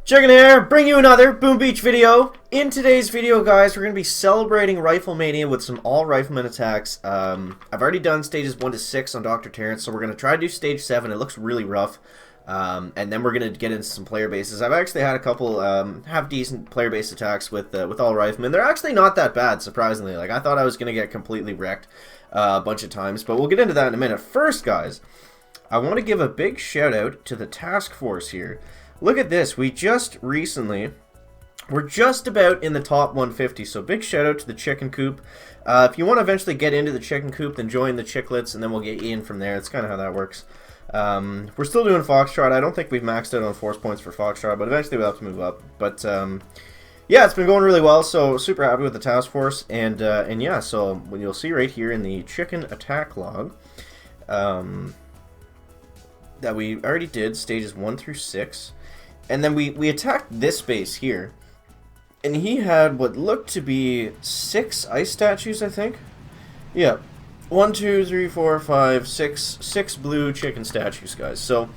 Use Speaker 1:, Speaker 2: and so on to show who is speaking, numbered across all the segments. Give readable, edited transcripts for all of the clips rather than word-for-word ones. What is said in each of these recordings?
Speaker 1: Chicken here, bring you another Boom Beach video. In today's video, guys, we're going to be celebrating Riflemania with some all rifleman attacks. I've already done stages 1 to 6 on Dr. Terrence, so we're going to try to do stage 7. It looks really rough. And then we're going to get into some player bases. I've actually had a couple half-decent player-based attacks with all riflemen. They're actually not that bad, surprisingly. Like, I thought I was going to get completely wrecked a bunch of times, but we'll get into that in a minute. First, guys, I want to give a big shout-out to the task force here. Look at this, we're just about in the top 150, so big shout out to the chicken coop. If you want to eventually get into the chicken coop, then join the chicklets, and then we'll get you in from there. That's kind of how that works. We're still doing Foxtrot. I don't think we've maxed out on force points for Foxtrot, but eventually we'll have to move up. But, yeah, it's been going really well, so super happy with the task force. And yeah, so you'll see right here in the chicken attack log, that we already did stages 1 through 6. And then we attacked this base here, and he had what looked to be 6 ice statues, I think. Yeah, 1, 2, 3, 4, 5, 6 blue chicken statues, guys. So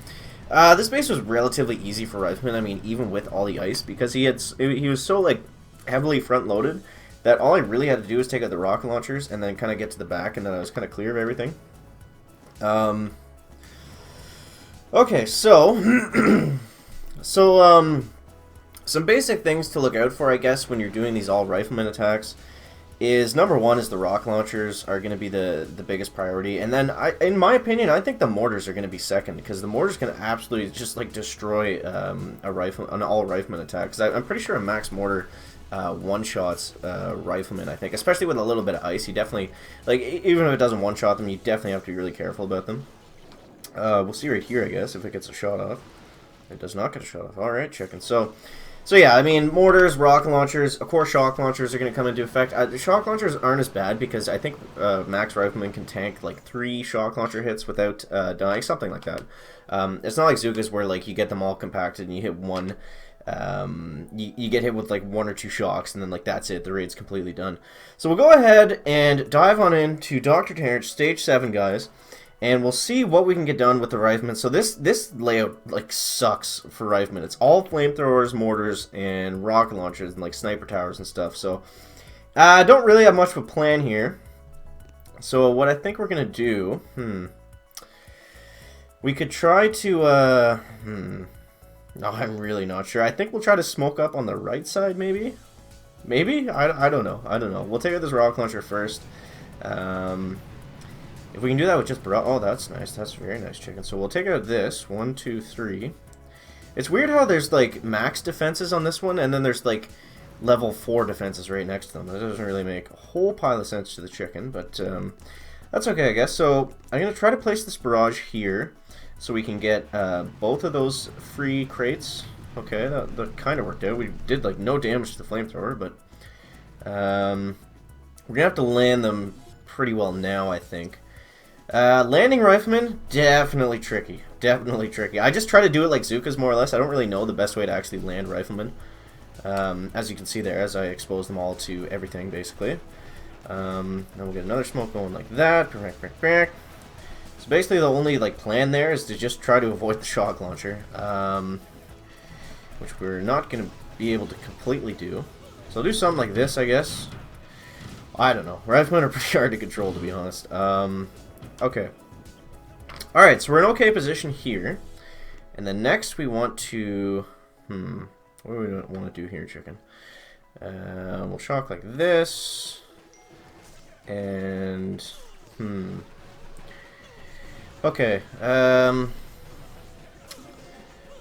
Speaker 1: this base was relatively easy for Rifleman. I mean, even with all the ice, because he was so like heavily front loaded that all I really had to do was take out the rocket launchers and then kind of get to the back, and then I was kind of clear of everything. Okay, so. Some basic things to look out for, I guess, when you're doing these all rifleman attacks is, number one, is the rocket launchers are going to be the biggest priority, and then, in my opinion, I think the mortars are going to be second, because the mortars can absolutely just, like, destroy an all rifleman attack, because I'm pretty sure a max mortar one-shots rifleman, I think, especially with a little bit of ice. You definitely, like, even if it doesn't one-shot them, you definitely have to be really careful about them. We'll see right here, I guess, if it gets a shot off. It does not get a shot off. Alright, chicken. So yeah, I mean, mortars, rocket launchers, of course shock launchers are going to come into effect. The shock launchers aren't as bad because I think max rifleman can tank like 3 shock launcher hits without dying, something like that. It's not like Zukas where like you get them all compacted and you hit one, you get hit with like 1 or 2 shocks and then like that's it, the raid's completely done. So we'll go ahead and dive on into Dr. Terrence, stage 7, guys. And we'll see what we can get done with the riflemen. So this layout like sucks for riflemen. It's all flamethrowers, mortars, and rocket launchers, and like sniper towers and stuff. So I don't really have much of a plan here. So what I think we're gonna do, we could try to no, I'm really not sure. I think we'll try to smoke up on the right side, maybe. I don't know. We'll take out this rocket launcher first. If we can do that with just oh, that's nice. That's very nice, chicken. So we'll take out this 1, 2, 3. It's weird how there's like max defenses on this one, and then there's like level 4 defenses right next to them. That doesn't really make a whole pile of sense to the chicken, but that's okay, I guess. So I'm gonna try to place this barrage here, so we can get both of those free crates. Okay, that kind of worked out. We did like no damage to the flamethrower, but we're gonna have to land them pretty well now, I think. Landing riflemen, definitely tricky. Definitely tricky. I just try to do it like Zukas, more or less. I don't really know the best way to actually land riflemen. As you can see there, as I expose them all to everything, basically. Then we'll get another smoke going like that. So basically the only like plan there is to just try to avoid the shock launcher. Which we're not going to be able to completely do. So I'll do something like this, I guess. I don't know. Riflemen are pretty hard to control, to be honest. Okay. Alright, so we're in okay position here. And then next we want to... what do we want to do here, chicken? We'll shock like this. And... Okay.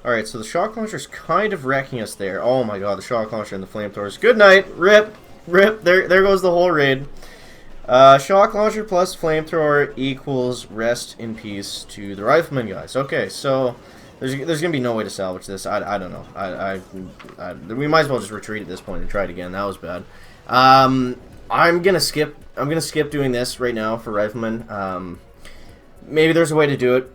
Speaker 1: Alright, so the shock launcher's kind of wrecking us there. Oh my god, the shock launcher and the flamethrowers. Good night! Rip! Rip! There goes the whole raid. Shock launcher plus flamethrower equals rest in peace to the rifleman, guys. Okay, so there's gonna be no way to salvage this. I don't know. We might as well just retreat at this point and try it again. That was bad. I'm gonna skip doing this right now for rifleman. Maybe there's a way to do it.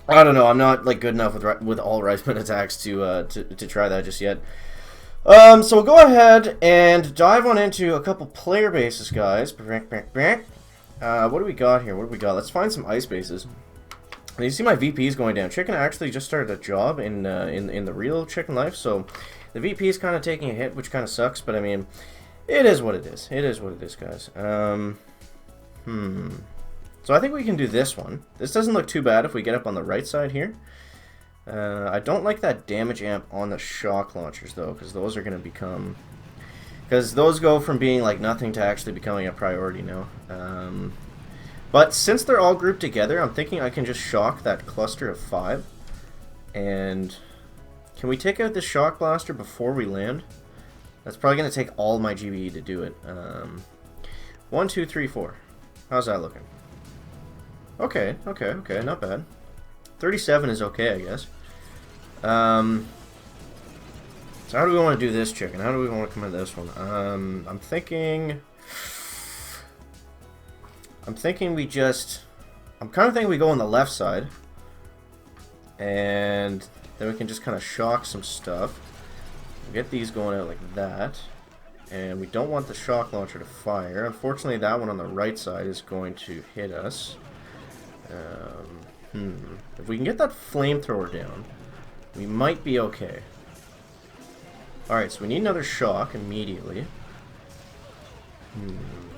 Speaker 1: I don't know. I'm not like good enough with all rifleman attacks to try that just yet. So we'll go ahead and dive on into a couple player bases, guys. What do we got here? Let's find some ice bases. And you see my VP is going down. Chicken actually just started a job in the real chicken life, so the VP is kind of taking a hit, which kind of sucks. But I mean, it is what it is. It is what it is, guys. So I think we can do this one. This doesn't look too bad if we get up on the right side here. I don't like that damage amp on the shock launchers though, because those are going to become... Because those go from being like nothing to actually becoming a priority now. But since they're all grouped together, I'm thinking I can just shock that cluster of 5. And can we take out this shock blaster before we land? That's probably going to take all my GBE to do it. 1, 2, 3, 4. How's that looking? Okay, not bad. 37 is okay, I guess. So how do we want to do this chicken? How do we want to come into this one? I'm thinking we just... I'm kind of thinking we go on the left side. And then we can just kind of shock some stuff. Get these going out like that. And we don't want the shock launcher to fire. Unfortunately, that one on the right side is going to hit us. If we can get that flamethrower down, we might be okay. Alright, so we need another shock immediately.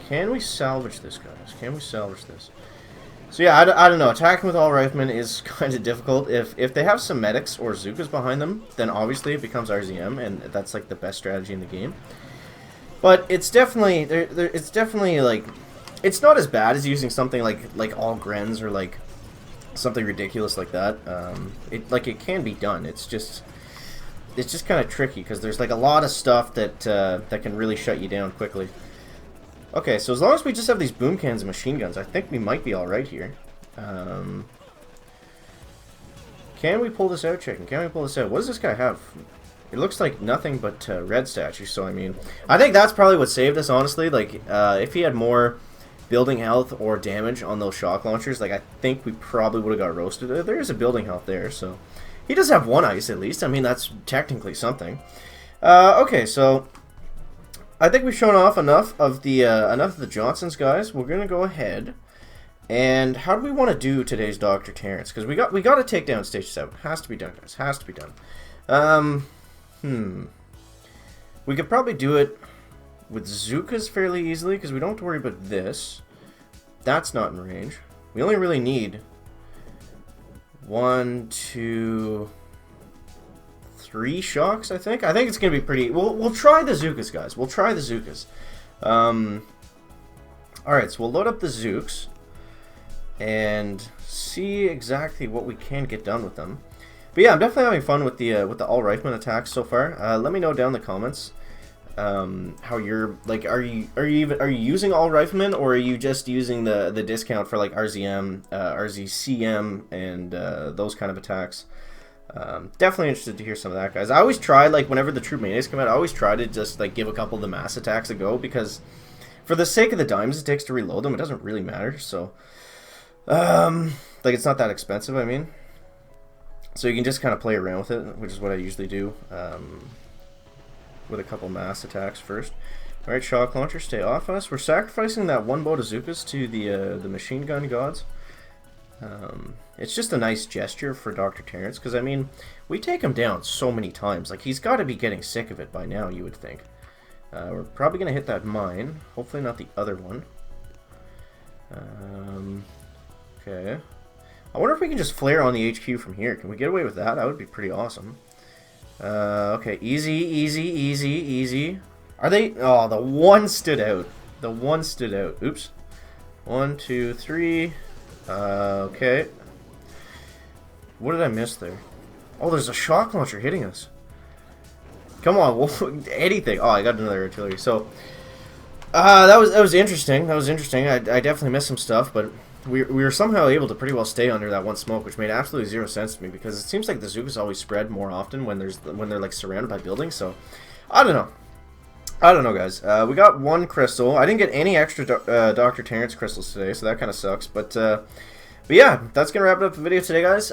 Speaker 1: Can we salvage this, guys? Can we salvage this? So yeah, I don't know. Attacking with all riflemen is kind of difficult. If they have some medics or Zookas behind them, then obviously it becomes RZM, and that's like the best strategy in the game. But it's definitely it's definitely like, it's not as bad as using something like all Grens or like something ridiculous like that. It can be done. It's just kind of tricky because there's like a lot of stuff that that can really shut you down quickly. Okay, so as long as we just have these boom cans and machine guns, I think we might be all right here. Can we pull this out, chicken? Can we pull this out? What does this guy have? It looks like nothing but red statues. So I mean, I think that's probably what saved us, honestly. Like, if he had more building health or damage on those shock launchers, like I think we probably would have got roasted. There is a building health there, so he does have 1 ice at least. I mean, that's technically something. Okay, so I think we've shown off enough of the Johnsons, guys. We're gonna go ahead and how do we want to do today's Dr. Terrence? Because we got to take down stage 7. Has to be done, guys. Has to be done. We could probably do it with Zookas fairly easily because we don't have to worry about this. That's not in range. We only really need 1, 2, 3 shocks, I think. I think it's gonna be pretty. We'll try the Zookas, guys. We'll try the Zookas. Alright, so we'll load up the Zooks and see exactly what we can get done with them. But yeah, I'm definitely having fun with the all rifleman attacks so far. Let me know down in the comments how you're like. Are you using all riflemen, or are you just using the discount for like RZM, RZCM, and those kind of attacks? Definitely interested to hear some of that, guys. I always try, like, whenever the Troop Manias come out, I always try to just like give a couple of the mass attacks a go, because for the sake of the dimes it takes to reload them, it doesn't really matter. So like, it's not that expensive, I mean. So you can just kind of play around with it, which is what I usually do, with a couple mass attacks first. Alright, shock launcher, stay off us. We're sacrificing that 1 boat of Zookas to the machine gun gods. It's just a nice gesture for Dr. Terrence, because, I mean, we take him down so many times. Like, he's got to be getting sick of it by now, you would think. We're probably going to hit that mine. Hopefully not the other one. Okay. I wonder if we can just flare on the HQ from here. Can we get away with that? That would be pretty awesome. Okay, easy, easy, easy, easy. Are they... Oh, the one stood out. The one stood out. Oops. 1, 2, 3. Okay. What did I miss there? Oh, there's a shock launcher hitting us. Come on, anything. Oh, I got another artillery. So, that was interesting. That was interesting. I definitely missed some stuff, but we were somehow able to pretty well stay under that one smoke, which made absolutely 0 sense to me, because it seems like the Zookas always spread more often when they're like surrounded by buildings. So, I don't know. I don't know, guys. We got 1 crystal. I didn't get any extra Dr. Terrence crystals today, so that kind of sucks. But yeah, that's going to wrap up the video today, guys.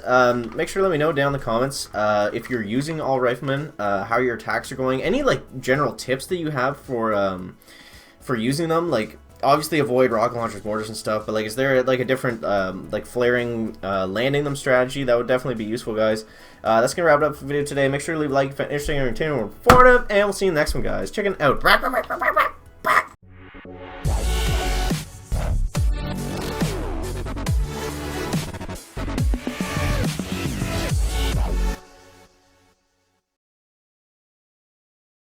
Speaker 1: Make sure to let me know down in the comments if you're using all riflemen, how your attacks are going. Any, like, general tips that you have for using them. Like, obviously avoid rocket launchers, mortars, and stuff. But like, is there like a different like flaring landing them strategy that would definitely be useful, guys? That's gonna wrap it up for the video today. Make sure to leave a like if it's interesting, entertaining, or informative, and we'll see you in the next one, guys. Check it out.